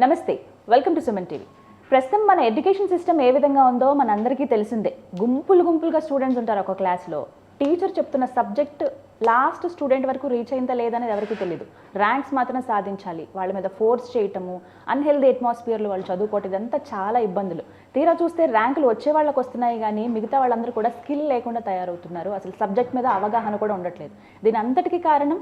నమస్తే, welcome to Suman TV. ప్రస్తుతం మన ఎడ్యుకేషన్ సిస్టమ్ ఏ విధంగా ఉందో మనందరికీ తెలిసిందే. గుంపులుగా స్టూడెంట్స్ ఉంటారు ఒక క్లాస్లో. టీచర్ చెప్తున్న సబ్జెక్ట్ లాస్ట్ స్టూడెంట్ వరకు రీచ్ అయిందా లేదనేది ఎవరికి తెలియదు. ర్యాంక్స్ మాత్రం సాధించాలి, వాళ్ళ మీద ఫోర్స్ చేయటము, అన్హెల్దీ అట్మాస్ఫియర్లో వాళ్ళు చదువుకోవటం, ఇదంతా చాలా ఇబ్బందులు. తీరా చూస్తే ర్యాంకులు వచ్చే వాళ్ళకి వస్తున్నాయి కానీ మిగతా వాళ్ళందరూ కూడా స్కిల్ లేకుండా తయారవుతున్నారు. అసలు సబ్జెక్ట్ మీద అవగాహన కూడా ఉండట్లేదు. దీని అంతటికీ కారణం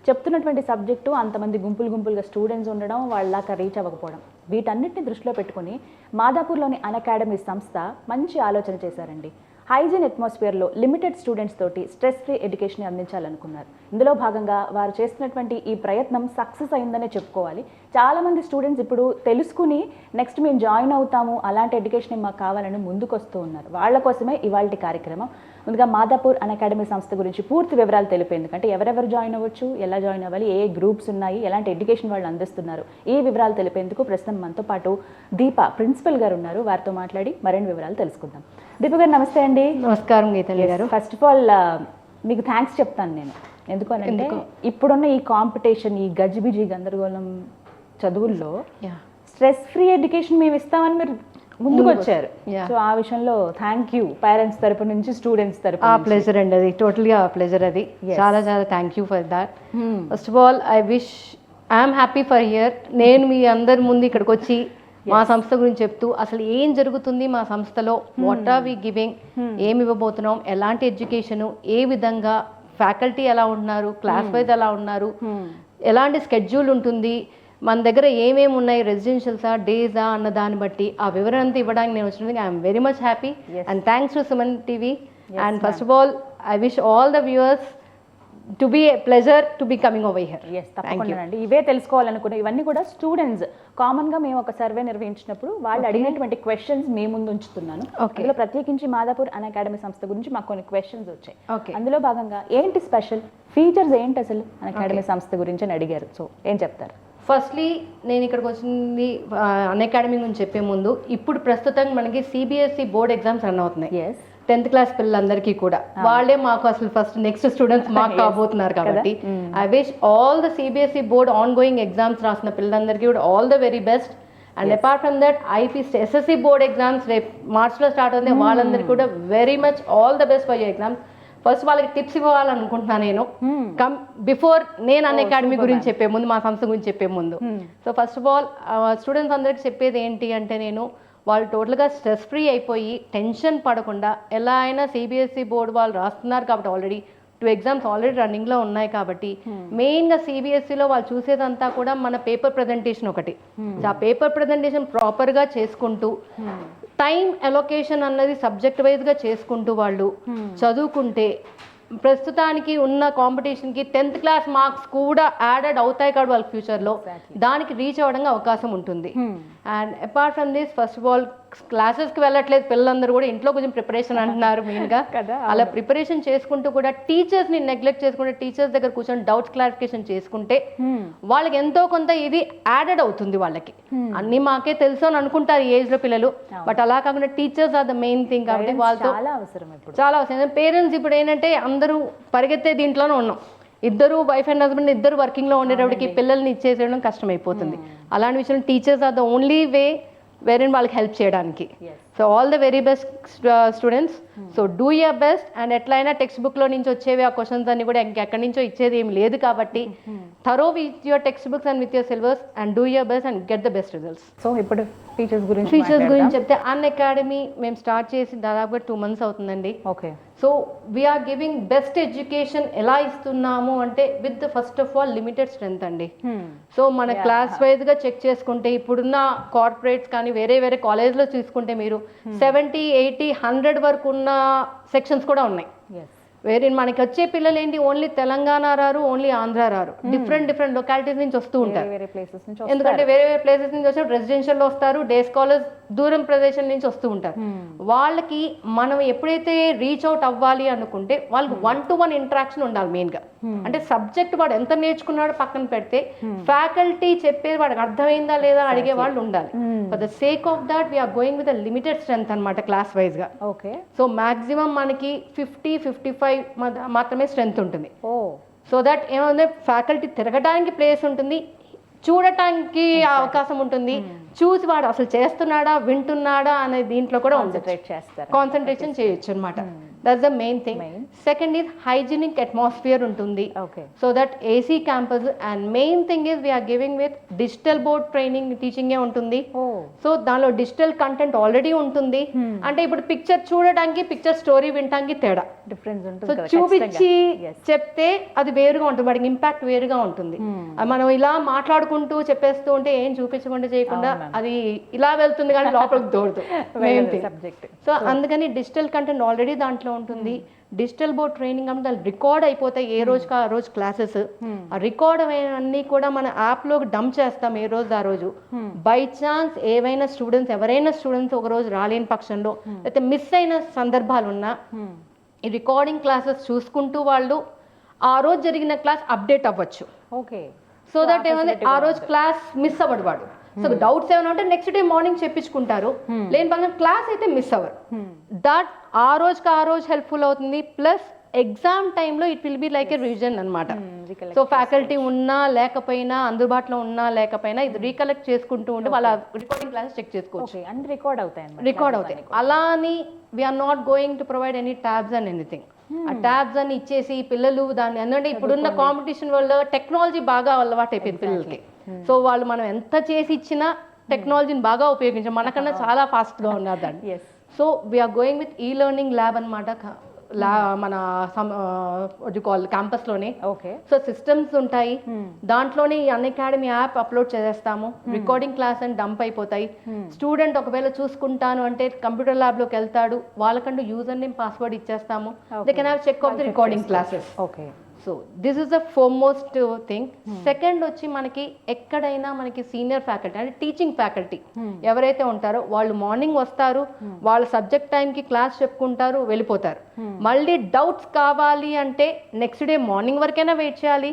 చెప్తున్నటువంటి సబ్జెక్టు అంతమంది గుంపులుగా స్టూడెంట్స్ ఉండడం, వాళ్ళకి రీచ్ అవ్వకపోవడం. వీటన్నిటిని దృష్టిలో పెట్టుకుని మాదాపూర్లోని అన్అకాడమీ సంస్థ మంచి ఆలోచన చేశారండి. హైజీన్ అట్మాస్ఫియర్లో లిమిటెడ్ స్టూడెంట్స్ తోటి స్ట్రెస్ ఫ్రీ ఎడ్యుకేషన్ అందించాలనుకున్నారు. ఇందులో భాగంగా వారు చేస్తున్నటువంటి ఈ ప్రయత్నం సక్సెస్ అయిందనే చెప్పుకోవాలి. చాలామంది స్టూడెంట్స్ ఇప్పుడు తెలుసుకుని నెక్స్ట్ మేము జాయిన్ అవుతాము, అలాంటి ఎడ్యుకేషన్ మాకు కావాలని ముందుకొస్తూ ఉన్నారు. వాళ్ళ కోసమే ఇవాళ కార్యక్రమం. ముందుగా మాదాపూర్ అన్అకాడమీ సంస్థ గురించి పూర్తి వివరాలు తెలిపేందుకు, అంటే ఎవరెవరు జాయిన్ అవ్వచ్చు, ఎలా జాయిన్ అవ్వాలి, ఏ గ్రూప్స్ ఉన్నాయి, ఎలాంటి ఎడ్యుకేషన్ వాళ్ళు అందిస్తున్నారు, ఈ వివరాలు తెలిపేందుకు ప్రస్తుతం మనతో పాటు దీప ప్రిన్సిపల్ గారు ఉన్నారు. వారితో మాట్లాడి మరిన్ని వివరాలు తెలుసుకుందాం. దీప గారు నమస్తే అండి. నమస్కారం గీతాంజలి గారు. ఫస్ట్ ఆఫ్ ఆల్ మీకు థ్యాంక్స్ చెప్తాను నేను. ఎందుకనంటే ఇప్పుడున్న ఈ కాంపిటీషన్, ఈ గజిబిజి గందరగోళం చదువుల్లో స్ట్రెస్ ఫ్రీ ఎడ్యుకేషన్ మేము ఇస్తామని మీరు ముందుకు వచ్చారు. సో ఆ విషయంలో థ్యాంక్ యూ, పేరెంట్స్ తరపు నుంచి, స్టూడెంట్స్ తరపు. ఆ ప్లెజర్ అండి, అది టోటల్గా ప్లెజర్. అది చాలా thank you for that. First of all I wish I'm happy for here. నేను మీ అందరి ముందు ఇక్కడికి వచ్చి మా సంస్థ గురించి చెప్తూ అసలు ఏం జరుగుతుంది మా సంస్థలో, వాట్ ఆర్ వి గివింగ్, ఏమి ఇవ్వబోతున్నాం, ఎలాంటి ఎడ్యుకేషను, ఏ విధంగా ఫ్యాకల్టీ ఎలా ఉంటున్నారు, క్లాస్ వైజ్ ఎలా ఉన్నారు, ఎలాంటి స్కెడ్యూల్ ఉంటుంది, మన దగ్గర ఏమేమి ఉన్నాయి, రెసిడెన్షియల్సా డేసా అన్న దాన్ని బట్టి ఆ వివరణ అంతా ఇవ్వడానికి నేను వచ్చినందుకు I'm very much happy and thanks to Suman TV. And first of all I wish all the viewers to be a pleasure to be coming over here. Yes, తప్పకుండా అండి. ఇవే తెలుసుకోవాలనుకునే ఇవన్నీ కూడా స్టూడెంట్స్ కామన్గా మేము ఒక సర్వే నిర్వహించినప్పుడు వాళ్ళు అడిగినటువంటి క్వశ్చన్స్ మీ ముందు ఉంచుతున్నాను. అందులో ప్రత్యేకించి మాదాపూర్ అన్అకాడమీ సంస్థ గురించి మాకు కొన్ని క్వశ్చన్స్ వచ్చాయి. అందులో భాగంగా ఏంటి స్పెషల్ ఫీచర్స్, ఏంటి అసలు అన్అకాడమీ సంస్థ గురించి అని అడిగారు. సో ఏం చెప్తారు? ఫస్ట్లీ నేను ఇక్కడికి వచ్చింది అన్అకాడమీ గురించి చెప్పే ముందు, ఇప్పుడు ప్రస్తుతం మనకి సిబిఎస్ఈ బోర్డ్ ఎగ్జామ్స్ రన్ అవుతున్నాయి. 10th క్లాస్ పిల్లలందరికీ కూడా వాళ్ళే మాకు అసలు ఫస్ట్ నెక్స్ట్ స్టూడెంట్స్ మాకు కాబోతున్నారు. కాబట్టి I wish all the CBSE board ongoing exams రాసిన పిల్లలందరికీ కూడా all the very best. And apart from that AP SSC board exams రేపు మార్చ్లో స్టార్ట్ అవుతుంది. వాళ్ళందరికీ కూడా very much all the best for your exams. First వాళ్ళకి tips ఇవ్వాలనుకుంటున్నాను నేను బిఫోర్ నేను అన్అకాడమీ గురించి చెప్పే ముందు, మా సంస్థ గురించి చెప్పే ముందు. So first of all students అందరికి చెప్పేది ఏంటి అంటే, నేను వాళ్ళు టోటల్గా స్ట్రెస్ ఫ్రీ అయిపోయి టెన్షన్ పడకుండా ఎలా అయినా సిబిఎస్ఈ బోర్డు వాళ్ళు రాస్తున్నారు కాబట్టి ఆల్రెడీ 2 ఎగ్జామ్స్ ఆల్రెడీ రన్నింగ్లో ఉన్నాయి కాబట్టి మెయిన్గా సిబిఎస్ఈలో వాళ్ళు చూసేదంతా కూడా మన పేపర్ ప్రజెంటేషన్ ఒకటి. ఆ పేపర్ ప్రజెంటేషన్ ప్రాపర్గా చేసుకుంటూ టైం అలొకేషన్ అన్నది సబ్జెక్ట్ వైజ్గా చేసుకుంటూ వాళ్ళు చదువుకుంటే ప్రస్తుతానికి ఉన్న కాంపిటీషన్కి 10th క్లాస్ మార్క్స్ కూడా యాడెడ్ అవుతాయి కాబట్టి వాళ్ళ ఫ్యూచర్లో దానికి రీచ్ అవ్వడానికి అవకాశం ఉంటుంది. And apart from this first of all క్లాసెస్కి వెళ్ళట్లేదు పిల్లలందరూ కూడా, ఇంట్లో కొంచెం ప్రిపరేషన్ అంటున్నారు మెయిన్గా. అలా ప్రిపరేషన్ చేసుకుంటూ కూడా టీచర్స్ని నెగ్లెక్ట్ చేసుకుంటే, టీచర్స్ దగ్గర కూర్చొని డౌట్స్ క్లారిఫికేషన్ చేసుకుంటే వాళ్ళకి ఎంతో కొంత ఇది యాడెడ్ అవుతుంది. వాళ్ళకి అన్ని మాకే తెలుసు అని అనుకుంటారు ఈ ఏజ్లో పిల్లలు, బట్ అలా కాకుండా teachers are the main thing. కాబట్టి వాళ్ళతో చాలా అవసరం. పేరెంట్స్ ఇప్పుడు ఏంటంటే అందరూ పరిగెత్తే దీంట్లోనే ఉన్నాం. ఇద్దరు వైఫ్ అండ్ హస్బెండ్ ఇద్దరు వర్కింగ్లో ఉండేటప్పటికి పిల్లల్ని ఇచ్చేసేయడం కష్టమైపోతుంది. అలాంటి విషయం teachers are the only way వేరే వాళ్ళకి హెల్ప్ చేయడానికి. So all the very best students. So do your best. And ఎట్లయినా టెక్స్ట్ బుక్లో నుంచి వచ్చేవి ఆ క్వశ్చన్స్ అన్ని కూడా ఇంకెక్కడి నుంచో ఇచ్చేది ఏమి లేదు కాబట్టి thorough with your text books and with your syllabus and do your best and get the best results. So ఇప్పుడు ఫీచర్స్ గురించి చెప్తే, అన్అకాడమీ మేము స్టార్ట్ చేసి దాదాపుగా 2 months అవుతుందండి. Okay. So we are giving best education ఎలా ఇస్తున్నాము అంటే with first of all limited strength అండి. సో మన క్లాస్ వైజ్గా చెక్ చేసుకుంటే ఇప్పుడున్న కార్పొరేట్స్ కానీ వేరే కాలేజ్లో చూసుకుంటే మీరు 70, 80, 100 వరకు ఉన్న సెక్షన్స్ కూడా ఉన్నాయి. వేరే మనకి వచ్చే పిల్లలు ఏంటి, ఓన్లీ తెలంగాణ రారు, ఓన్లీ ఆంధ్ర రారు, డిఫరెంట్ లొకాలిటీస్ నుంచి వస్తూ ఉంటారు. ఎందుకంటే వేరే ప్లేసెస్ నుంచి వచ్చి రెసిడెన్షియల్లో వస్తారు, డే స్కాలర్స్ దూరం ప్రదేశం నుంచి వస్తూ ఉంటారు. వాళ్ళకి మనం ఎప్పుడైతే రీచ్ అవుట్ అవ్వాలి అనుకుంటే వాళ్ళకి 1-to-1 ఇంటరాక్షన్ ఉండాలి మెయిన్గా. అంటే సబ్జెక్ట్ వాడు ఎంత నేర్చుకున్నాడో పక్కన పెడితే ఫ్యాకల్టీ చెప్పేది వాడికి అర్థమైందా లేదా అడిగే వాళ్ళు ఉండాలి. For the sake of that we are going with limited strength అనమాట క్లాస్ వైజ్గా. ఓకే. సో మాక్సిమం మనకి 50-55 మాత్రమే స్ట్రెంత్ ఉంటుంది. సో దట్ ఏమైంది, ఫ్యాకల్టీ తిరగడానికి ప్లేస్ ఉంటుంది, చూడటానికి అవకాశం ఉంటుంది, చూసి వాడు అసలు చేస్తున్నాడా వింటున్నాడా అనే దీంట్లో కూడా కాన్సన్ట్రేషన్ చేయొచ్చు అనమాట. That's the main thing. Second is hygienic atmosphere ఉంటుంది, so that AC campus. And main thing is we are giving with digital board training టీచింగే ఉంటుంది. సో దానిలో డిజిటల్ కంటెంట్ ఆల్రెడీ ఉంటుంది. అంటే ఇప్పుడు పిక్చర్ చూడడానికి పిక్చర్ స్టోరీ వినడానికి తేడా డిఫరెన్స్ సో చూపించి చెప్తే అది వేరుగా ఉంటుంది, వాడికి ఇంపాక్ట్ వేరుగా ఉంటుంది. మనం ఇలా మాట్లాడుకుంటూ చెప్పేస్తూ ఉంటే ఏం చూపించకుండా చేయకుండా అది ఇలా వెళ్తుంది కానీ లోపలికి దూరదు మెయిన్ థింగ్. సో అందుకని డిజిటల్ కంటెంట్ ఆల్రెడీ దాంట్లో ఉంటుంది. డిజిటల్ బోర్డ్ ట్రైనింగ్ అంటే దాన్ని రికార్డ్ అయిపోతాయి ఏ రోజుకి ఆ రోజు క్లాసెస్. ఆ రికార్డ్ అన్నీ కూడా మన యాప్లో డంప్ చేస్తాం ఏ రోజు ఆ రోజు. బై ఛాన్స్ ఎవరైనా స్టూడెంట్స్ ఒక రోజు రాలేని పక్షంలో లేకపోతే మిస్ అయిన సందర్భాలు ఉన్నా ఈ రికార్డింగ్ క్లాసెస్ చూసుకుంటూ వాళ్ళు ఆ రోజు జరిగిన క్లాస్ అప్డేట్ అవ్వచ్చు. ఓకే. సో దట్ ఏమైంది ఆ రోజు క్లాస్ మిస్ అవ్వడు వాడు. సో డౌట్స్ ఏమైనా ఉంటే నెక్స్ట్ డే మార్నింగ్ చెప్పించుకుంటారు, లేని పక్కన క్లాస్ అయితే మిస్ అవ్వరు. దట్ ఆ రోజు హెల్ప్ఫుల్ అవుతుంది. ప్లస్ ఎగ్జామ్ టైంలో it will be like a revision అనమాట. సో ఫ్యాకల్టీ ఉన్నా లేకపోయినా, అందుబాటులో ఉన్నా లేకపోయినా ఇది రీకలెక్ట్ చేసుకుంటూ ఉంటే వాళ్ళ రికార్డింగ్ క్లాసెస్ చెక్ చేసుకోవచ్చు, రికార్డ్ అవుతాయి. అలా అని we are not going to provide any tabs and anything. ఆ ట్యాబ్స్ అని ఇచ్చేసి పిల్లలు దాన్ని ఎందుకంటే ఇప్పుడున్న కాంపిటీషన్ వల్ల టెక్నాలజీ బాగా అలవాటు అయిపోయింది పిల్లలకి. సో వాళ్ళు మనం ఎంత చేసి ఇచ్చినా టెక్నాలజీని బాగా ఉపయోగించాం, మనకన్నా చాలా ఫాస్ట్గా ఉన్నారు దాన్ని. సో వీఆర్ గోయింగ్ విత్ ఈ లెర్నింగ్ ల్యాబ్ అనమాట మన క్యాంపస్లోనే. సో సిస్టమ్స్ ఉంటాయి, దాంట్లోనే ఈ అన్అకాడమీ యాప్ అప్లోడ్ చేసేస్తాము, రికార్డింగ్ క్లాస్ అని డంప్ అయిపోతాయి. స్టూడెంట్ ఒకవేళ చూసుకుంటాను అంటే కంప్యూటర్ ల్యాబ్లోకి వెళ్తాడు, వాళ్ళకంటూ యూజర్ నేమ్ పాస్వర్డ్ ఇచ్చేస్తాము, they can have check of the recording classes. So this is the foremost thing. Second వచ్చి మనకి ఎక్కడైనా మనకి సీనియర్ ఫ్యాకల్టీ అంటే టీచింగ్ ఫ్యాకల్టీ ఎవరైతే ఉంటారో వాళ్ళు మార్నింగ్ వస్తారు, వాళ్ళ సబ్జెక్ట్ టైంకి క్లాస్ చెప్పుకుంటారు, వెళ్ళిపోతారు. మళ్ళీ డౌట్స్ కావాలి అంటే నెక్స్ట్ డే మార్నింగ్ వరకైనా వెయిట్ చేయాలి.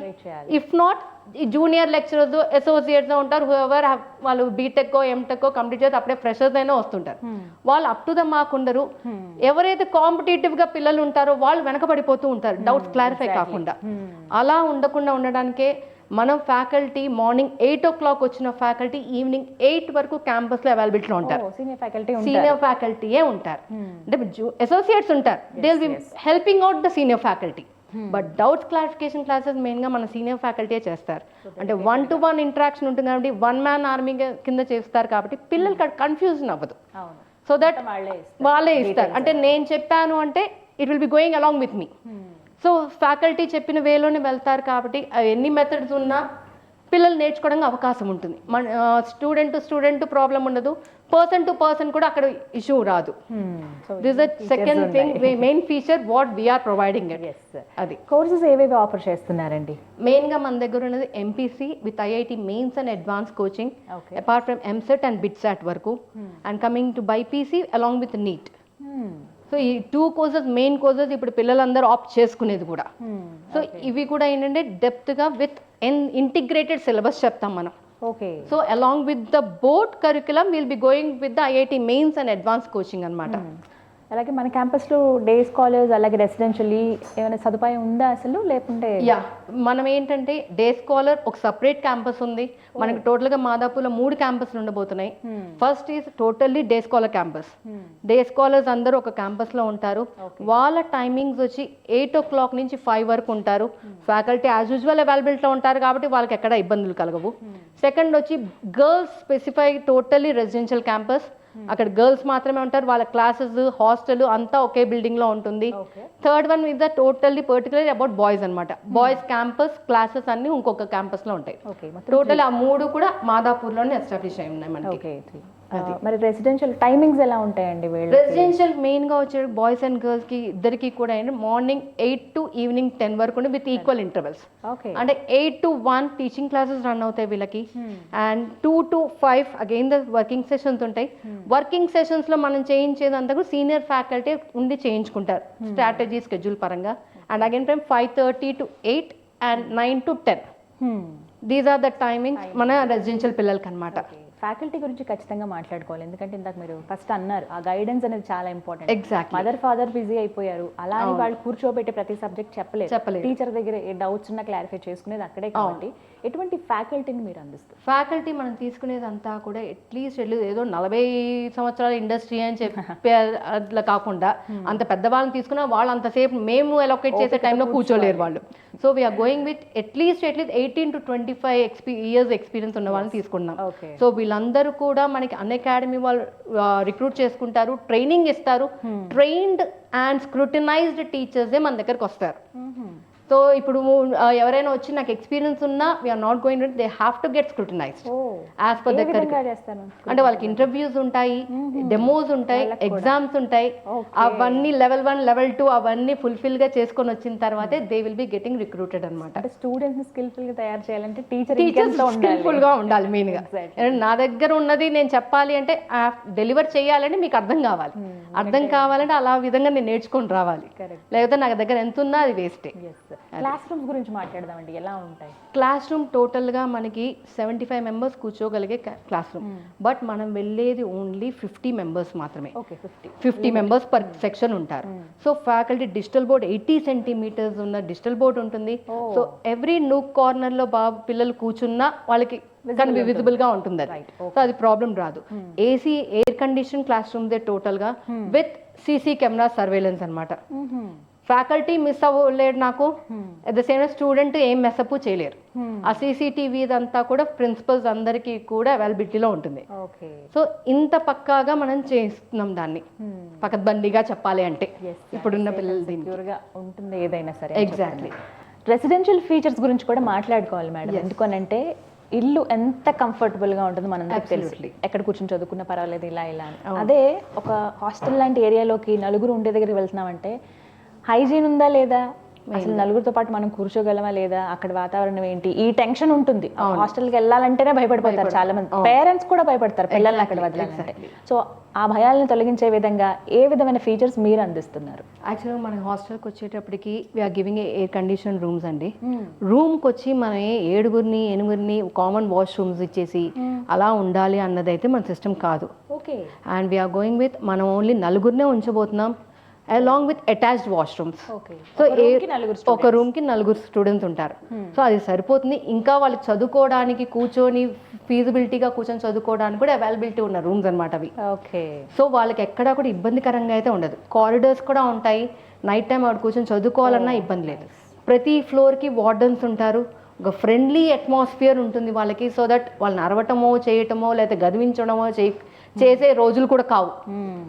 ఇఫ్ నాట్ ఈ జూనియర్ లెక్చరర్స్ అసోసియేట్స్ ఉంటారు, హూఎవర్ వాళ్ళు బీటెక్ ఎంటెక్ కంప్లీట్ చేసి అప్పుడే ఫ్రెషర్స్ అయినా వస్తుంటారు, వాళ్ళు అప్ టు ద మార్క్ ఉండరు. ఎవరైతే కాంపిటేటివ్ గా పిల్లలు ఉంటారో వాళ్ళు వెనకబడిపోతూ ఉంటారు డౌట్స్ క్లారిఫై కాకుండా. అలా ఉండకుండా ఉండడానికే మనం ఫ్యాకల్టీ మార్నింగ్ 8 o'clock వచ్చిన ఫ్యాకల్టీ ఈవినింగ్ 8 వరకు క్యాంపస్ లో అవైలబిలిటీలో ఉంటారు. సీనియర్ ఫ్యాకల్టీయే ఉంటారు, అంటే అసోసియేట్స్ ఉంటారు, they will be helping out the senior faculty. But doubts clarification classes మెయిన్గా మన సీనియర్ ఫ్యాకల్టీ చేస్తారు. అంటే 1-to-1 ఇంటరాక్షన్ ఉంటుంది కాబట్టి 1-man ఆర్మీ కింద చేస్తారు కాబట్టి పిల్లలకి కన్ఫ్యూజన్ అవ్వదు. సో దట్ వాళ్ళే ఇస్తారు. అంటే నేను చెప్పాను అంటే it will be going along with me. So faculty చెప్పిన వేలోనే వెళ్తారు కాబట్టి ఎన్ని మెథడ్స్ ఉన్నా పిల్లలు నేర్చుకోవడానికి అవకాశం ఉంటుంది. మన స్టూడెంట్ ప్రాబ్లం ఉండదు, పర్సన్ టు పర్సన్ కూడా అక్కడ ఇష్యూ రాదు. This the second thing, main feature what we are providing it. అది కోర్సెస్ ఏవేవి ఆఫర్ చేస్తున్నారండి? మెయిన్గా మన దగ్గర ఉన్నది MPC with IIT mains and advance coaching, apart from EAMCET and BITSAT వరకు, and coming to BiPC along with NEET. So ఈ 2 courses main courses ఇప్పుడు పిల్లలందరూ ఆప్ట్ చేసుకునేది కూడా. సో ఇవి కూడా ఏంటంటే డెప్త్గా విత్ ఇంటిగ్రేటెడ్ సిలబస్ చెప్తాం మనం. So along with the board curriculum will be going with the IIT mains and advance coaching అనమాట. అలాగే మన క్యాంపస్లో డే స్కాలర్స్ అలాగే రెసిడెన్షియల్లీ ఏమైనా సదుపాయం ఉందా అసలు, లేకుంటే? మనం ఏంటంటే డే స్కాలర్ ఒక సపరేట్ క్యాంపస్ ఉంది మనకి. టోటల్గా మాదాపూర్లో 3 క్యాంపస్లు ఉండబోతున్నాయి. First is totally day scholar campus. Day scholars అందరూ ఒక క్యాంపస్లో ఉంటారు. వాళ్ళ టైమింగ్స్ వచ్చి 8 o'clock నుంచి 5 వరకు ఉంటారు. ఫ్యాకల్టీ యాజ్ యూజువల్ అవైలబిలిటీలో ఉంటారు కాబట్టి వాళ్ళకి ఎక్కడ ఇబ్బందులు కలగవు. సెకండ్ వచ్చి girls specify totally residential campus, అక్కడ గర్ల్స్ మాత్రమే ఉంటారు, వాళ్ళ క్లాసెస్ హాస్టల్ అంతా ఒకే బిల్డింగ్ లో ఉంటుంది. Third one is the totally particular about boys అనమాట. బాయ్స్ క్యాంపస్ క్లాసెస్ అన్ని ఇంకొక క్యాంపస్ లో ఉంటాయి. టోటల్ ఆ 3 కూడా మాదాపూర్లోనే ఎస్టాబ్లిష్ అయి ఉన్నాయి మనకి. మరి రెసిడెన్షియల్ టైమింగ్స్ ఎలా ఉంటాయండి? రెసిడెన్షియల్ మెయిన్ గా వచ్చే బాయ్స్ అండ్ గర్ల్స్ కి ఇద్దరికి కూడా మార్నింగ్ 8 to ఈవినింగ్ 10 వరకు విత్ ఈక్వల్ ఇంటర్వెల్స్. అంటే 8 to 1 టీచింగ్ క్లాసెస్ రన్ అవుతాయి వీళ్ళకి, and 2 to 5 again the working sessions ఉంటాయి. వర్కింగ్ సెషన్స్ లో మనం చేయించేదంతా కూడా సీనియర్ ఫ్యాకల్టీ ఉండి చేయించుకుంటారు స్ట్రాటజీ స్కెడ్యూల్ పరంగా. And again from 5:30 to 8 and 9 to 10. These are the timings మన రెసిడెన్షియల్ పిల్లలకి అనమాట. ఫ్యాకల్టీ గురించి ఖచ్చితంగా మాట్లాడుకోవాలి, ఎందుకంటే ఇందాక మీరు ఫస్ట్ అన్నారు ఆ గైడెన్స్ అనేది చాలా important. Exactly. Mother father busy అయిపోయారు, అలా అని వాళ్ళు కూర్చోబెట్టి ప్రతి సబ్జెక్ట్ చెప్పలేదు. టీచర్ దగ్గర ఏ డౌట్స్ ఉన్నా క్లారిఫై చేసుకునేది అక్కడే కాబట్టి ఎటువంటి ఫ్యాకల్టీని మీరు అందిస్తారు? ఫ్యాకల్టీ మనం తీసుకునేదంతా కూడా అట్లీస్ట్ ఏదో 40 సంవత్సరాల ఇండస్ట్రీ అని చెప్పి అట్లా కాకుండా అంత పెద్దవాళ్ళని తీసుకున్నా వాళ్ళు అంతసేపు మేము అలొకేట్ చేసే టైంలో కూర్చోలేరు వాళ్ళు. So we are going with at least 18 to 25 years experience ఉన్న వాళ్ళని తీసుకున్నాం. సో వీళ్ళందరూ కూడా మనకి అన్అకాడమీ వాళ్ళు రిక్రూట్ చేసుకుంటారు, ట్రైనింగ్ ఇస్తారు. ట్రైన్డ్ అండ్ స్క్రూటినైజ్డ్ టీచర్సే మన దగ్గరకు వస్తారు. సో ఇప్పుడు ఎవరైనా వచ్చి నాకు ఎక్స్పీరియన్స్ ఉన్నా we are not going to, they have to get scrutinized as per the అంటే వాళ్ళకి ఇంటర్వ్యూస్ ఉంటాయి, డెమోస్ ఉంటాయి, ఎగ్జామ్స్ ఉంటాయి. అవన్నీ లెవెల్ 1 లెవెల్ 2 అవన్నీ ఫుల్ఫిల్ గా చేసుకొని వచ్చిన తర్వాతే they will be getting recruited అనమాట. అంటే స్టూడెంట్స్ ని స్కిల్ఫుల్ గా తయారు చేయాలంటే టీచర్ స్కిల్ఫుల్ గా ఉండాలి మెయిన్ గా. నా దగ్గర ఉన్నది నేను చెప్పాలి అంటే డెలివర్ చేయాలంటే మీకు అర్థం కావాలి, అర్థం కావాలంటే అలా విధంగా నేను నేర్చుకొని రావాలి, లేకపోతే నా దగ్గర ఎంత ఉన్నా అది వేస్టే. క్లాస్ రూమ్స్ గురించి మాట్లాడదామండి, ఎలా ఉంటాయి? క్లాస్ రూమ్ టోటల్గా మనకి 75 మెంబర్స్ కూర్చోగలిగే క్లాస్ రూమ్. బట్ మనం వెళ్ళేది ఓన్లీ 50 మెంబర్స్ మాత్రమే. 50 మెంబర్స్ పర్ సెక్షన్ ఉంటారు. So faculty digital board 80 centimetres ఉన్న డిజిటల్ బోర్డ్ ఉంటుంది. సో ఎవ్రీ నూక్ కార్నర్ లో పిల్లలు కూర్చున్నా వాళ్ళకి విజిబుల్ గా ఉంటుంది. సో అది ప్రాబ్లం రాదు. AC air condition class room they total గా విత్ సీసీ కెమెరా సర్వేలెన్స్ అనమాట. ఫ్యాకల్టీ మిస్ అవ్వలేడు నాకు, అట్ ద సేమ్ స్టూడెంట్ ఏం మెస్అప్ చేయలేరు. ఆ సీసీటీవీ ఇదంతా కూడా ప్రిన్సిపల్స్ అందరికీ కూడా అవైలబిలిటీలో ఉంటుంది. సో ఇంత పక్కాగా మనం చేస్తున్నాం దాన్ని, పకడ్బందీగా చెప్పాలి అంటే ఇప్పుడున్న పిల్లలు దీనికి ఉంటుంది ఏదైనా సరే. ఎగ్జాక్ట్లీ. రెసిడెన్షియల్ ఫీచర్స్ గురించి కూడా మాట్లాడుకోవాలి మేడం, ఎందుకనంటే ఇల్లు ఎంత కంఫర్టబుల్ గా ఉంటుంది మనందరికి తెలుసు, ఎక్కడ కూర్చొని చదువుకున్నా పర్వాలేదు ఇలా ఇలా అని. అదే ఒక హాస్టల్ లాంటి ఏరియాలోకి నలుగురు ఉండే దగ్గరికి వెళ్తున్నామంటే హైజీన్ ఉందా లేదా, అసలు నలుగురితో పాటు మనం కూర్చోగలమా లేదా, అక్కడ వాతావరణం ఏంటి, ఈ టెన్షన్ ఉంటుంది. హాస్టల్కి వెళ్ళాలంటేనే భయపడిపోతారు చాలా మంది, పేరెంట్స్ కూడా భయపడతారు పిల్లల్ని అక్కడ వదలాలంటే. సో ఆ భయాలను తొలగించే విధంగా ఏ విధమైన ఫీచర్స్ మీరు అందిస్తున్నారు? యాక్చువల్గా మన హాస్టల్కి వచ్చేటప్పటికి we are giving air condition rooms అండి. రూమ్కి వచ్చి మనం 7-8 కామన్ వాష్రూమ్స్ ఇచ్చేసి అలా ఉండాలి అన్నదైతే మన సిస్టమ్ కాదు. అండ్ వీఆర్ గోయింగ్ విత్ మనం ఓన్లీ 4 ఉంచబోతున్నాం, along with attached washrooms. So ఒక రూమ్ కి 4 స్టూడెంట్స్ ఉంటారు. సో అది సరిపోతుంది. ఇంకా వాళ్ళు చదువుకోవడానికి కూర్చొని ఫీజిబిలిటీగా కూర్చొని చదువుకోవడానికి కూడా అవైలబిలిటీ ఉన్న రూమ్స్ అనమాట అవి. సో వాళ్ళకి ఎక్కడా కూడా ఇబ్బందికరంగా అయితే ఉండదు. కారిడార్స్ కూడా ఉంటాయి, నైట్ టైం ఆవిడ కూర్చొని చదువుకోవాలన్నా ఇబ్బంది లేదు. ప్రతి ఫ్లోర్కి వార్డెన్స్ ఉంటారు, ఒక ఫ్రెండ్లీ అట్మాస్ఫియర్ ఉంటుంది వాళ్ళకి. సో దట్ వాళ్ళని అరవటమో చేయటమో లేకపోతే గదివించడమో చేసే రోజులు కూడా కావు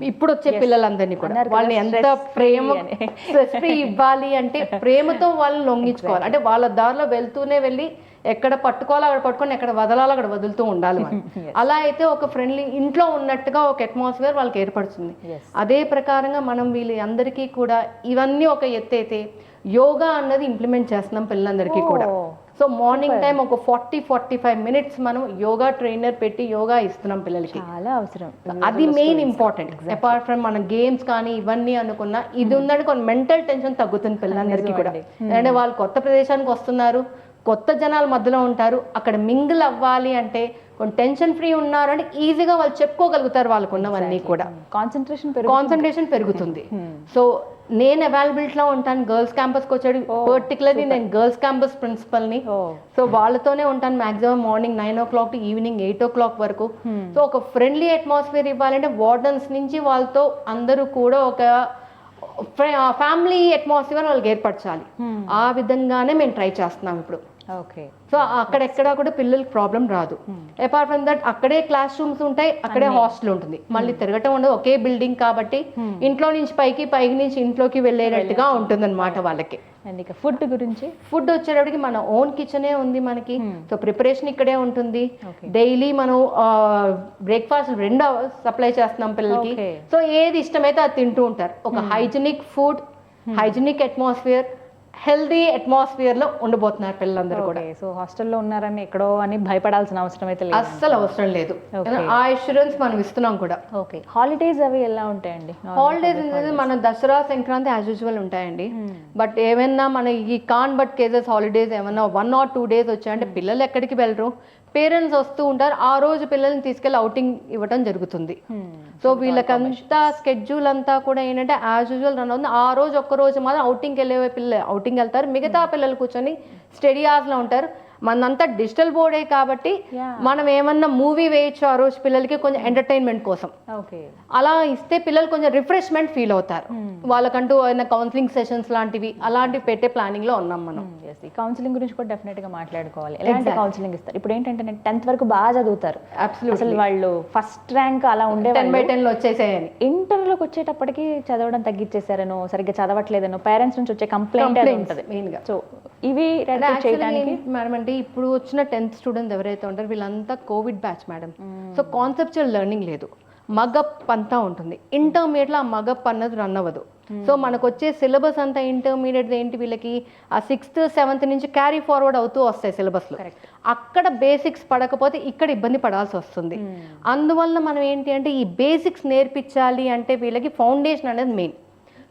ఇప్పుడు వచ్చే పిల్లలందరినీ కూడా. వాళ్ళని ఎంత ప్రేమ ఇవ్వాలి అంటే ప్రేమతో వాళ్ళని లొంగించుకోవాలి. అంటే వాళ్ళ దారిలో వెళ్తూనే వెళ్ళి ఎక్కడ పట్టుకోవాలో అక్కడ పట్టుకొని, ఎక్కడ వదలాలో అక్కడ వదులుతూ ఉండాలి. అలా అయితే ఒక ఫ్రెండ్లీ ఇంట్లో ఉన్నట్టుగా ఒక అట్మాస్ఫియర్ వాళ్ళకి ఏర్పడుతుంది. అదే ప్రకారంగా మనం వీళ్ళ అందరికీ కూడా ఇవన్నీ ఒక ఎత్తు అయితే యోగా అన్నది ఇంప్లిమెంట్ చేస్తున్నాం పిల్లలందరికీ కూడా. సో మార్నింగ్ టైం ఒక 40-45 మినిట్స్ మనం యోగా ట్రైనర్ పెట్టి యోగా ఇస్తున్నాం పిల్లలకి. చాలా అవసరం, అది మెయిన్ ఇంపార్టెంట్. అపార్ట్ ఫ్రమ్ మన గేమ్స్ కానీ ఇవన్నీ అనుకున్నా ఇది ఉందంటే కొన్ని మెంటల్ టెన్షన్ తగ్గుతుంది పిల్లలందరికీ కూడా. అంటే వాళ్ళు కొత్త ప్రదేశానికి వస్తున్నారు, కొత్త జనాల మధ్యలో ఉంటారు, అక్కడ మింగిల్ అవ్వాలి అంటే కొంచెం టెన్షన్ ఫ్రీ ఉన్నారు అంటే ఈజీగా వాళ్ళు చెప్పుకోగలుగుతారు వాళ్ళకు ఉన్నవన్నీ కూడా. కాన్సన్ట్రేషన్ పెరుగుతుంది. సో నేను అవైలబిలిటీలో ఉంటాను. గర్ల్స్ క్యాంపస్కి వచ్చాడు పర్టికులర్లీ నేను గర్ల్స్ క్యాంపస్ ప్రిన్సిపల్ని. సో వాళ్ళతోనే ఉంటాను maximum morning 9 o'clock to evening 8 o'clock వరకు. సో ఒక ఫ్రెండ్లీ అట్మాస్ఫియర్ ఇవ్వాలంటే వార్డన్స్ నుంచి వాళ్ళతో అందరూ కూడా ఒక ఫ్యామిలీ అట్మాస్ఫియర్ వాళ్ళకి ఏర్పరచాలి. ఆ విధంగానే మేము ట్రై చేస్తున్నాం ఇప్పుడు. సో అక్కడెక్కడా కూడా పిల్లలకి ప్రాబ్లం రాదు. అపార్ట్ ఫ్రమ్ దట్ అక్కడే క్లాస్ రూమ్స్ ఉంటాయి, అక్కడే హాస్టల్ ఉంటుంది, మళ్ళీ తిరగటం ఉండదు. ఒకే బిల్డింగ్ కాబట్టి ఇంట్లో నుంచి పైకి నుంచి ఇంట్లోకి వెళ్ళేటట్టుగా ఉంటుంది అనమాట వాళ్ళకి. ఫుడ్ గురించి, ఫుడ్ వచ్చేటప్పటికి మన ఓన్ కిచెనే ఉంది మనకి. సో ప్రిపరేషన్ ఇక్కడే ఉంటుంది. డైలీ మనం బ్రేక్ఫాస్ట్ 2 hours సప్లై చేస్తున్నాం పిల్లలకి. సో ఏది ఇష్టమైతే అది తింటూ ఉంటారు. ఒక hygienic food, hygienic atmosphere, healthy atmosphere లో ఉండబోతున్నారు పిల్లలందరూ కూడా. సో హాస్టల్లో ఉన్నారని ఎక్కడో అని భయపడాల్సిన అవసరం అయితే లేదు, అస్సలు అవసరం లేదు. ఆ ఇన్సూరెన్స్ మనం ఇస్తున్నాం కూడా. హాలిడేస్ అవి ఎలా ఉంటాయండి? హాలిడేస్ అనేది మన దసరా సంక్రాంతి యాజ్ యూజువల్ ఉంటాయండి. బట్ ఏమైనా మన ఈ కాన్ బట్ కేసెస్ హాలిడేస్ ఏమైనా 1 or 2 days వచ్చాయంటే పిల్లలు ఎక్కడికి వెళ్ళరు. పేరెంట్స్ వస్తూ ఉంటారు, ఆ రోజు పిల్లల్ని తీసుకెళ్ళి అవుటింగ్ ఇవ్వడం జరుగుతుంది. సో వీళ్ళకంతా స్కెడ్యూల్ అంతా కూడా ఏంటంటే యాజ్ యూజువల్ రన్ అవుతుంది. ఆ రోజు ఒక్క రోజు మాత్రం అవుటింగ్కి వెళ్ళే పిల్లలు అవుటింగ్ వెళ్తారు, మిగతా పిల్లలు కూర్చొని స్టడీ అవర్స్లో ఉంటారు. మనంతా డిజిటల్ బోర్డే కాబట్టి మనం ఏమన్నా మూవీ వేయచ్చు ఆ రోజు పిల్లలకి కొంచెం ఎంటర్టైన్మెంట్ కోసం. అలా ఇస్తే పిల్లలు కొంచెం రిఫ్రెష్మెంట్ ఫీల్ అవుతారు. వాళ్ళకంటూ ఏమైనా కౌన్సిలింగ్ సెషన్స్ లాంటివి అలాంటివి పెట్టే ప్లానింగ్ లో ఉన్నాం మనం. కౌన్సిలింగ్ గురించి కూడా డెఫినెట్ గా మాట్లాడుకోవాలి. ఎలాంటి కౌన్సిలింగ్ ఇస్తారు? ఇప్పుడు ఏంటంటే 10th వరకు బాగా చదువుతారు, అసలు వాళ్ళు ఫస్ట్ ర్యాంక్ అలా ఉండే 10/10 వచ్చేసాయని, ఇంటర్లోకి వచ్చేటప్పటికి చదవడం తగ్గించేసారనో సరిగ్గా చదవట్లేదనో పేరెంట్స్ నుంచి వచ్చే కంప్లైంట్ ఉంటుంది మెయిన్ గా. సో ఇవి చేయడానికి మేడం అంటే ఇప్పుడు వచ్చిన 10th స్టూడెంట్స్ ఎవరైతే ఉంటారో వీళ్ళంతా Covid batch madam. So conceptual learning లేదు, మగప్ అంతా ఉంటుంది. ఇంటర్మీడియట్లో ఆ మగప్ అన్నది రన్ అవ్వదు. సో మనకు వచ్చే సిలబస్ అంతా ఇంటర్మీడియట్ ఏంటి, వీళ్ళకి ఆ 6th 7th నుంచి క్యారీ ఫార్వర్డ్ అవుతూ వస్తాయి సిలబస్లో. అక్కడ బేసిక్స్ పడకపోతే ఇక్కడ ఇబ్బంది పడాల్సి వస్తుంది. అందువల్ల మనం ఏంటి అంటే ఈ బేసిక్స్ నేర్పించాలి అంటే వీళ్ళకి ఫౌండేషన్ అనేది మెయిన్.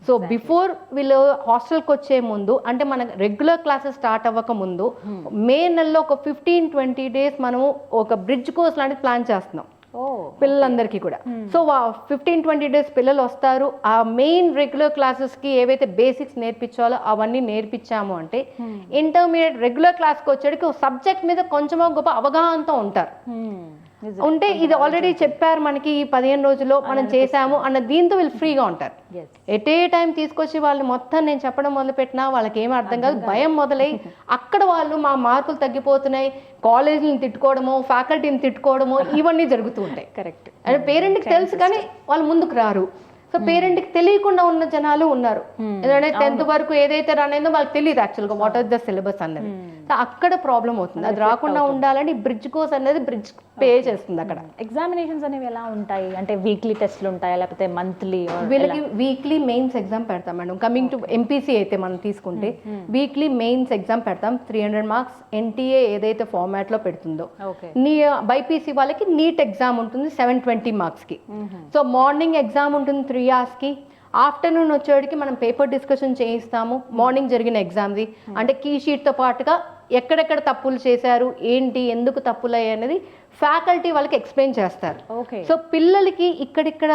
సో బిఫోర్ వీళ్ళు హాస్టల్కి వచ్చే ముందు అంటే మన రెగ్యులర్ క్లాసెస్ స్టార్ట్ అవ్వక ముందు మే నెలలో ఒక 15-20 days మనము ఒక బ్రిడ్జ్ కోర్స్ లాంటిది ప్లాన్ చేస్తున్నాం పిల్లలందరికీ కూడా. సో 15-20 days పిల్లలు వస్తారు, ఆ మెయిన్ రెగ్యులర్ క్లాసెస్కి ఏవైతే బేసిక్స్ నేర్పించాలో అవన్నీ నేర్పించాము అంటే ఇంటర్మీడియట్ రెగ్యులర్ క్లాస్కి వచ్చేటికి సబ్జెక్ట్ మీద కొంచెమో గొప్ప అవగాహనతో ఉంటారు. ఉంటే ఇది ఆల్రెడీ చెప్పారు మనకి ఈ 15 రోజుల్లో మనం చేసాము అన్న దీంతో వీళ్ళు ఫ్రీగా ఉంటారు. ఎట్ ఏ టైం తీసుకొచ్చి వాళ్ళు మొత్తం నేను చెప్పడం మొదలు పెట్టినా వాళ్ళకి ఏమీ అర్థం కాదు, భయం మొదలై అక్కడ వాళ్ళు మా మార్కులు తగ్గిపోతున్నాయి, కాలేజీని తిట్టుకోవడమో ఫ్యాకల్టీని తిట్టుకోవడమో ఇవన్నీ జరుగుతూ ఉంటాయి. కరెక్ట్. అంటే పేరెంట్కి తెలుసు కానీ వాళ్ళు ముందుకు రారు. సో పేరెంట్కి తెలియకుండా ఉన్న జనాలు ఉన్నారు. ఎందుకంటే 10th వరకు ఏదైతే రన్ అయిందో వాళ్ళకి తెలియదు యాక్చువల్గా వాట్ ఆర్ ద సిలబస్ అన్నది. సో అక్కడ ప్రాబ్లం అవుతుంది. అది రాకుండా ఉండాలని బ్రిడ్జ్ కోర్స్ అనేది బ్రిడ్జ్ పే చేస్తుంది. అక్కడ ఎగ్జామినేషన్స్ అనేవి ఎలా ఉంటాయి అంటే వీక్లీ టెస్ట్లు ఉంటాయా లేకపోతే మంత్లీ? వీళ్ళకి వీక్లీ మెయిన్స్ ఎగ్జామ్ పెడతాం మేడం. కమింగ్ టు ఎంపీసీ అయితే మనం తీసుకుంటే వీక్లీ మెయిన్స్ ఎగ్జామ్ పెడతాం. 300 marks ఎన్టీఏ ఏదైతే ఫార్మాట్ లో పెడుతుందో. బైపీసీ వాళ్ళకి నీట్ ఎగ్జామ్ ఉంటుంది 720 marks కి. సో మార్నింగ్ ఎగ్జామ్ ఉంటుంది 3 hours కి. ఆఫ్టర్నూన్ వచ్చేటికి మనం పేపర్ డిస్కషన్ చేయిస్తాము మార్నింగ్ జరిగిన ఎగ్జామ్ది. అంటే కీ షీట్తో పాటుగా ఎక్కడెక్కడ తప్పులు చేశారు, ఏంటి, ఎందుకు తప్పులు అయ్యాయి అనేది ఫ్యాకల్టీ వాళ్ళకి ఎక్స్ప్లెయిన్ చేస్తారు. సో పిల్లలకి ఇక్కడిక్కడ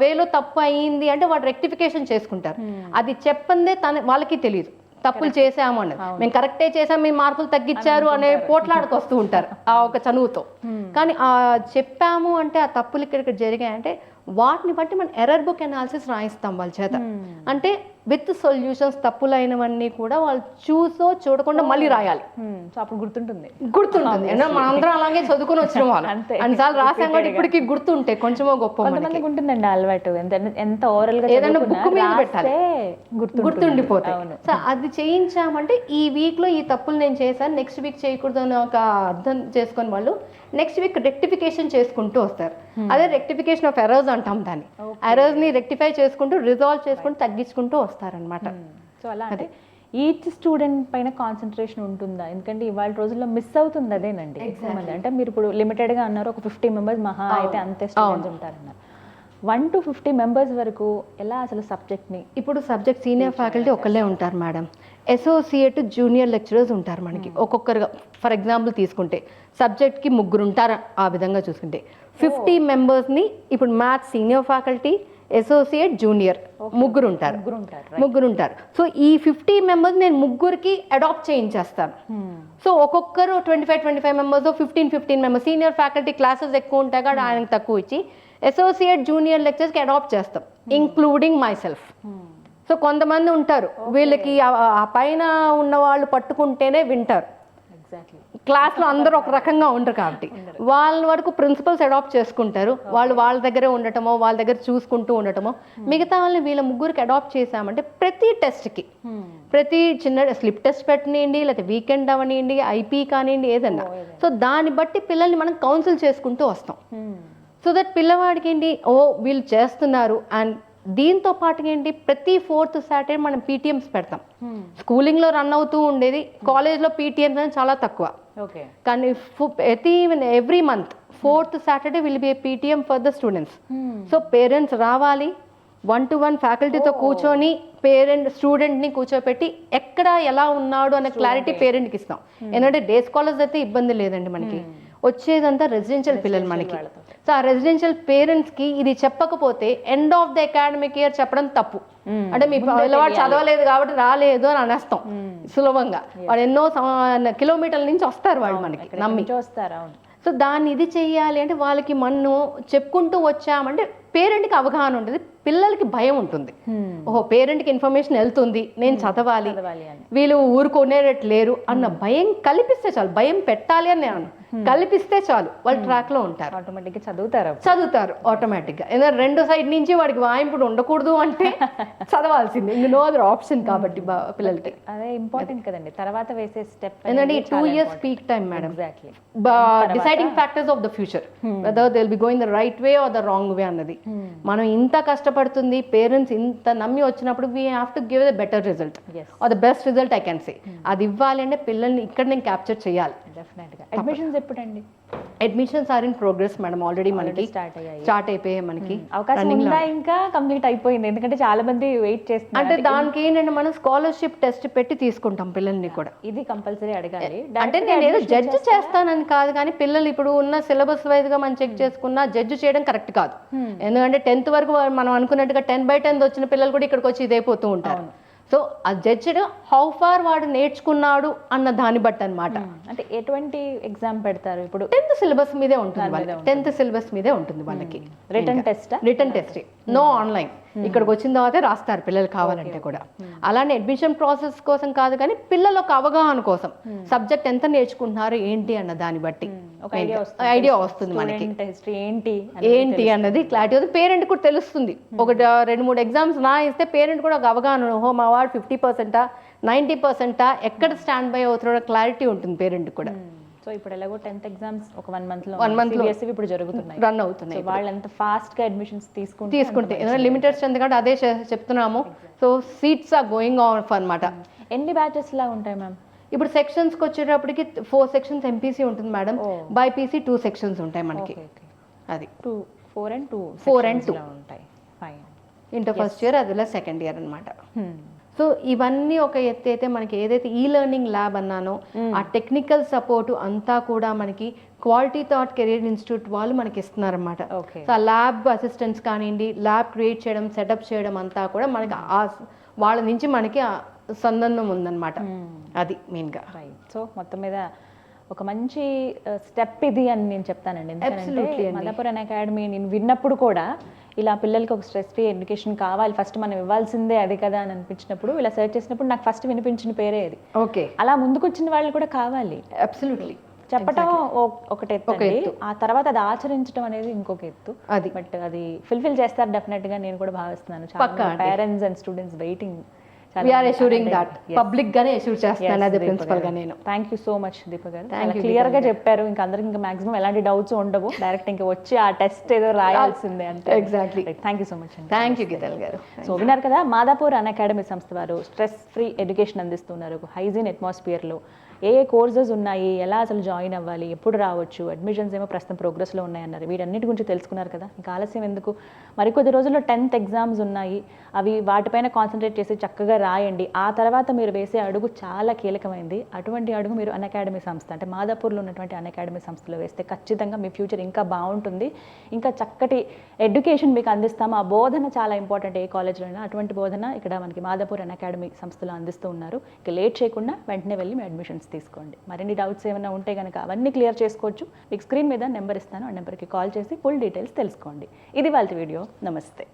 వేలో తప్పు అయ్యింది అంటే వాళ్ళు రెక్టిఫికేషన్ చేసుకుంటారు. అది చెప్పందే వాళ్ళకి తెలియదు తప్పులు చేసాము అన్నది. మేము కరెక్టే చేసాము, మీ మార్కులు తగ్గించారు అనే పోట్లాడుకు వస్తూ ఉంటారు ఆ ఒక చనువుతో. కానీ చెప్పాము అంటే ఆ తప్పులు ఇక్కడ జరిగాయంటే వాటిని బట్టి మనం ఎర్రర్ బుక్ అనాలిసిస్ రాయిస్తాం వాళ్ళ చేత. అంటే విత్ సొల్యూషన్స్ తప్పులైనవన్నీ కూడా వాళ్ళు చూడకుండా మళ్ళీ రాయాలి. అప్పుడు గుర్తుంటుంది. మనందరం అలాగే చదువుకుని వచ్చిన వాళ్ళు అన్నిసార్లు రాసాం కూడా ఇప్పటికి గుర్తుంటే కొంచెమో గొప్ప ఉంటుందండి అలవాటు. ఎంత ఓరల్ గా ఏదైనా బుక్ మీద పెట్టాలి, గుర్తుండిపోతాయి. సో అది చేయించామంటే ఈ వీక్ లో ఈ తప్పులు నేను చేశాను, నెక్స్ట్ వీక్ చేయకూడదు అని ఒక అర్థం చేసుకొని వాళ్ళు నెక్స్ట్ వీక్ రెక్టిఫికేషన్ చేసుకుంటూ వస్తారు. అదే రెక్టిఫికేషన్ ఆఫ్ ఎర్రర్స్ అంటాం దాన్ని. ఎర్రర్స్ ని రెక్టిఫై చేసుకుంటూ రిజాల్వ్ చేసుకుంటూ తగ్గించుకుంటూ వస్తారనమాట. సో అలా అంటే ఈచ్ స్టూడెంట్ పైన కాన్సన్ట్రేషన్ ఉంటుందా? ఎందుకంటే ఇవాళ రోజుల్లో మిస్ అవుతుంది అదేనండి. అంటే మీరు ఇప్పుడు లిమిటెడ్ గా అన్నారు, ఒక 50 members మహా అయితే అంతే స్టూడెంట్స్ ఉంటారన్నారు. 1 to 50 members వరకు ఎలా అసలు సబ్జెక్ట్ ని? ఇప్పుడు సబ్జెక్ట్ సీనియర్ ఫ్యాకల్టీ ఒకళ్ళే ఉంటారు మేడం, అసోసియేట్ జూనియర్ లెక్చరర్స్ ఉంటారు మనకి ఒక్కొక్కరుగా. ఫర్ ఎగ్జాంపుల్ తీసుకుంటే సబ్జెక్ట్కి 3 ఉంటారు. ఆ విధంగా చూసుకుంటే 50 members-ని ఇప్పుడు maths senior faculty, associate, junior ముగ్గురు ఉంటారు. సో ఈ 50 members నేను ముగ్గురికి అడాప్ట్ చేయించేస్తాను. సో ఒక్కొక్కరు 25 members, 15 members. Senior faculty classes ఎక్కువ ఉంటాయి కాబట్టి ఆయనకు తక్కువ ఇచ్చి అసోసియేట్ జూనియర్ లెక్చర్స్కి అడాప్ట్ చేస్తాం, ఇంక్లూడింగ్ మై సెల్ఫ్. సో కొంతమంది ఉంటారు వీళ్ళకి ఆ పైన ఉన్న వాళ్ళు పట్టుకుంటేనే వింటారు, క్లాస్లో అందరూ ఒక రకంగా ఉండరు కాబట్టి వాళ్ళ వరకు ప్రిన్సిపల్స్ అడాప్ట్ చేసుకుంటారు. వాళ్ళ దగ్గరే ఉండటమో వాళ్ళ దగ్గర చూసుకుంటూ ఉండటమో. మిగతా వాళ్ళని వీళ్ళ ముగ్గురికి అడాప్ట్ చేసామంటే ప్రతి టెస్ట్కి, ప్రతి చిన్న స్లిప్ టెస్ట్ పెట్టనివ్వండి, లేకపోతే వీకెండ్ అవనివ్వండి, ఐపీ కానివ్వండి, ఏదన్నా. సో దాన్ని బట్టి పిల్లల్ని మనం కౌన్సిల్ చేసుకుంటూ వస్తాం. సో దట్ పిల్లవాడికి ఏంటి, వీళ్ళు చేస్తున్నారు. అండ్ దీంతో పాటు ఏంటి, ప్రతి 4th Saturday మనం పీటీఎంస్ పెడతాం. స్కూలింగ్లో రన్ అవుతూ ఉండేది, కాలేజ్లో పీటీఎంస్ అనేది చాలా తక్కువ. కానీ every month 4th Saturday will be A PTM for the students. So parents రావాలి, 1-to-1 ఫ్యాకల్టీతో కూర్చొని స్టూడెంట్ని కూర్చోపెట్టి ఎక్కడ ఎలా ఉన్నాడు అనే క్లారిటీ పేరెంట్కి ఇస్తాం. ఎందుకంటే డే స్కాలర్స్ అయితే ఇబ్బంది లేదండి మనకి, వచ్చేదంతా రెసిడెన్షియల్ పిల్లలు మనకి. సో ఆ రెసిడెన్షియల్ పేరెంట్స్కి ఇది చెప్పకపోతే end of the academic year చెప్పడం తప్పు. అంటే మీ పిల్లవాడు చదవలేదు కాబట్టి రాలేదు అని అనేస్తాం సులభంగా. వాడు ఎన్నో కిలోమీటర్ల నుంచి వస్తారు వాళ్ళు మనకి నమ్మి వస్తారు. సో దాన్ని ఇది చెయ్యాలి అంటే వాళ్ళకి మనం చెప్పుకుంటూ వచ్చామంటే పేరెంట్కి అవగాహన ఉంటుంది, పిల్లలకి భయం ఉంటుంది. ఓహో పేరెంట్కి ఇన్ఫర్మేషన్ వెళ్తుంది, నేను చదవాలి, వీళ్ళు ఊరుకునేటట్టు లేరు అన్న భయం కల్పిస్తే చాలు. భయం పెట్టాలి అని నేను కల్పిస్తే చాలు, వాళ్ళు ట్రాక్లో ఉంటారు, ఆటోమేటిక్గా చదువుతారు ఆటోమేటిక్గా. ఎందుకంటే రెండు సైడ్ నుంచి వాడికి వాయింపుడు ఉండకూడదు అంటే చదవాల్సింది, ఇంక నో అదర్ ఆప్షన్ కాబట్టి పిల్లలకి. అదే ఇంపార్టెంట్ కదండి తర్వాత వేసే స్టెప్. ఎందుకంటే 2 years peak time madam, deciding factors of the future whether they will be going the right way or the wrong way అన్నది. మనం ఇంత కష్టపడుతుంది, పేరెంట్స్ ఇంత నమ్మి వచ్చినప్పుడు we have to give the better result or the best result I can say. అది ఇవ్వాలి అంటే పిల్లల్ని ఇక్కడ నేను క్యాప్చర్ చేయాలి. డెఫినెట్గా. అడ్మిషన్స్ ఎప్పుడండి? Admissions are in progress madam, already మనకి స్టార్ట్ అయిపోయాయి. మనకి అవకాశం ఉందా? ఇంకా కంప్లీట్ అయిపోయింది, ఎందుకంటే చాలా మంది వెయిట్ చేస్తున్నారు. అంటే దానికి ఏంటంటే మనం స్కాలర్షిప్ టెస్ట్ పెట్టి తీసుకుంటాం పిల్లల్ని కూడా. ఇది కంపల్సరీ అడగాలి. అంటే నేను ఏదో జడ్జ్ చేస్తానని కాదు, కానీ పిల్లలు ఇప్పుడు ఉన్న సిలబస్ వైజ్ గా మనం చెక్ చేసుకున్నా జడ్జ్ చేయడం కరెక్ట్ కాదు. ఎందుకంటే 10th వరకు మనం అనుకున్నట్టుగా 10/10 వచ్చిన పిల్లలు కూడా ఇక్కడికి వచ్చి ఇదైపోతూ ఉంటారు. సో ఆ జడ్జ్డ్ హౌ ఫార్ వాడు నేర్చుకున్నాడు అన్న దాన్ని బట్టి అనమాట. అంటే ఎటువంటి ఎగ్జామ్ పెడతారు ఇప్పుడు? 10th సిలబస్ మీదే ఉంటుంది వాళ్ళకి, 10th సిలబస్ మీదే ఉంటుంది వాళ్ళకి. Written test, no online. ఇక్కడికి వచ్చిన తర్వాత రాస్తారు పిల్లలు కావాలంటే కూడా. అలానే అడ్మిషన్ ప్రాసెస్ కోసం కాదు, కానీ పిల్లల ఒక అవగాహన కోసం సబ్జెక్ట్ ఎంత నేర్చుకుంటున్నారు ఏంటి అన్న దాన్ని బట్టి ఐడియా వస్తుంది మనకి. ఏంటి అన్నది క్లారిటీ అవుతుంది, పేరెంట్ కూడా తెలుస్తుంది. ఒక 2-3 ఎగ్జామ్స్ ఇస్తే పేరెంట్ కూడా ఒక అవగాహన, ఓహో మా వాడు 50%, 90%, ఎక్కడ స్టాండ్ బై అవుతున్నాడో క్లారిటీ ఉంటుంది పేరెంట్ కూడా. సో ఇప్పుడు ఎలాగో 10th ఎగ్జామ్స్ ఒక 1 month లో ఇప్పుడు జరుగుతున్నాయి, రన్ అవుతున్నాయి. వాళ్ళు ఎంత ఫాస్ట్ గా అడ్మిషన్స్ తీసుకుంటే లిమిటెడ్ స్ట్రెంత్ కాబట్టి అదే చెప్తున్నాము. So seats are going on అన్నమాట. ఎన్ని బ్యాచెస్ లా ఉంటాయి మ్యామ్? ఇప్పుడు సెక్షన్స్కి వచ్చేటప్పటికి 4 sections ఎంపీసీ ఉంటుంది మేడం, బైపీసీ 2 sections ఉంటాయి మనకి. అది 4 and 2 ఉంటాయి. ఫైన్. ఇంటర్ ఫస్ట్ ఇయర్ అది సెకండ్ ఇయర్ అనమాట. సో ఇవన్నీ ఒక ఎత్తి అయితే మనకి ఏదైతే ఈ లెర్నింగ్ ల్యాబ్ అన్నానో ఆ టెక్నికల్ సపోర్ట్ అంతా కూడా మనకి క్వాలిటీ థాట్ కెరీర్ ఇన్స్టిట్యూట్ వాళ్ళు మనకి ఇస్తున్నారన్నమాట. సో ఆ ల్యాబ్ అసిస్టెంట్స్ కానివ్వండి, ల్యాబ్ క్రియేట్ చేయడం, సెటప్ చేయడం అంతా కూడా మనకి వాళ్ళ నుంచి మనకి సంబంధం ఉందన్నమాట. అది మెయిన్గా. సో మొత్తం మీద ఒక మంచి స్టెప్ ఇది అని నేను చెప్తానండి. ఎందుకంటే మాదాపూర్ అకాడమీ నేను విన్నప్పుడు కూడా ఇలా పిల్లలకి ఒక స్ట్రెస్ ఫ్రీ ఎడ్యుకేషన్ కావాలి, ఫస్ట్ మనం ఇవ్వాల్సిందే అది కదా అని అనిపించినప్పుడు, ఇలా సెర్చ్ చేసినప్పుడు నాకు ఫస్ట్ వినిపించిన పేరే ఇది. ఓకే, అలా ముందుకు వచ్చిన వాళ్ళు కూడా కావాలి. అబ్సల్యూట్లీ. చెప్పటం ఒకటి ఎత్తు, ఆ తర్వాత అది ఆచరించడం అనేది ఇంకొక ఎత్తు. అది బట్ అది ఫుల్ఫిల్ చేస్తారు డెఫినెట్ గా నేను కూడా భావిస్తున్నాను. Parents and students waiting. We are assuring that public గానే అష్యూర్ చేస్తాను అదే ప్రిన్సిపల్ గా నేను. థ్యాంక్ యూ సో మచ్ దీప గారు, క్లియర్ గా చెప్పారు. ఇంకా అందరికి ఇంకా మాక్సిమం ఎలాంటి డౌట్స్ ఉండవు, డైరెక్ట్ ఇంకా వచ్చి ఆ టెస్ట్ ఏదో రాయాల్సిందే అంటే. Exactly. Thank you so much అండి. థ్యాంక్ యూ గీతల్ గారు. సో విన్నారు కదా, మాదాపూర్ అకాడమీ సంస్థ వారు స్ట్రెస్ ఫ్రీ ఎడ్యుకేషన్ అందిస్తున్నారు. హైజీన్ అట్మాస్ఫియర్ లో ఏ కోర్సెస్ ఉన్నాయి, ఎలా అసలు జాయిన్ అవ్వాలి, ఎప్పుడు రావచ్చు, అడ్మిషన్స్ ఏమో ప్రస్తుతం ప్రోగ్రెస్లో ఉన్నాయన్నారు. వీటన్నిటి గురించి తెలుసుకున్నారు కదా, ఇంకా ఆలస్యం ఎందుకు, మరికొద్ది రోజుల్లో 10th ఎగ్జామ్స్ ఉన్నాయి. అవి వాటిపైన కాన్సన్ట్రేట్ చేసి చక్కగా రాయండి. ఆ తర్వాత మీరు వేసే అడుగు చాలా కీలకమైంది. అటువంటి అడుగు మీరు అకాడమీ సంస్థ అంటే మాదాపూర్లో ఉన్నటువంటి అకాడమీ సంస్థలో వేస్తే ఖచ్చితంగా మీ ఫ్యూచర్ ఇంకా బాగుంటుంది. ఇంకా చక్కటి ఎడ్యుకేషన్ మీకు అందిస్తాము. ఆ బోధన చాలా ఇంపార్టెంట్, ఏ కాలేజ్లో అయినా అటువంటి బోధన ఇక్కడ మనకి మాదాపూర్ అకాడమీ సంస్థలో అందిస్తూ ఉన్నారు. ఇక లేట్ చేయకుండా వెంటనే వెళ్ళి మీ అడ్మిషన్స్ తీసుకోండి. మరిన్ని డౌట్స్ ఏమైనా ఉంటే కనుక అవన్నీ క్లియర్ చేసుకోవచ్చు. మీకు స్క్రీన్ మీద నెంబర్ ఇస్తాను, ఆ నెంబర్కి కాల్ చేసి ఫుల్ డీటెయిల్స్ తెలుసుకోండి. ఇది వాళ్ళ వీడియో. నమస్తే.